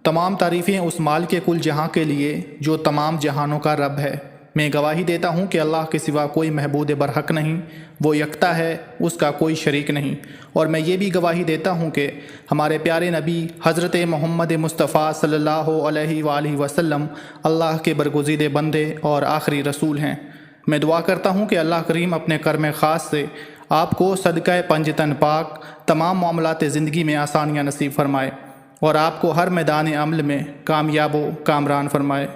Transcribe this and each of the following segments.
तमाम तारीफ़ें उस माल के कुल जहाँ के लिए जो तमाम जहानों का रब है। मैं गवाही देता हूँ कि अल्लाह के सिवा कोई महबूद बरहक नहीं, वो यकता है, उसका कोई शरीक नहीं। और मैं ये भी गवाही देता हूँ कि हमारे प्यारे नबी हज़रत मोहम्मद मुस्तफ़ा सल्लल्लाहु अलैहि वसल्लम अल्लाह के बरगुज़ीदे बंदे और आखिरी रसूल हैं। मैं दुआ करता हूँ कि अल्लाह करीम अपने कर्म ख़ास से आपको सदक़ा पंजतन पाक तमाम मामलात ज़िंदगी में आसानियाँ नसीब फरमाए और आपको हर मैदान अमल में कामयाब व कामरान फरमाए।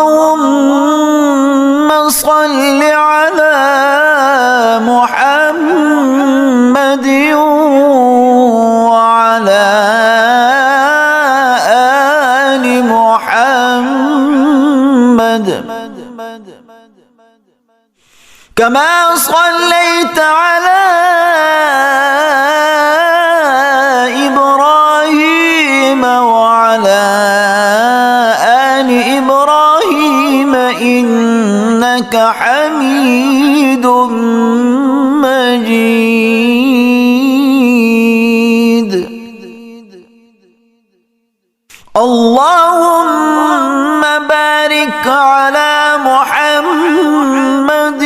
اللهم صل على محمد وعلى آل محمد كما صليت على إبراهيم وعلى إبراهيم إنك حميد مجيد اللهم بارك على محمد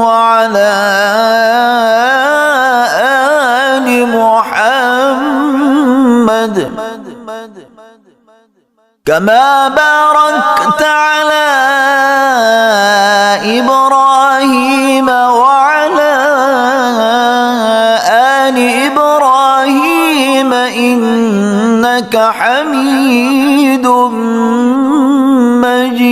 وعلى آل محمد كما باركت على إبراهيم وعلى آل إبراهيم إنك حميد مجيد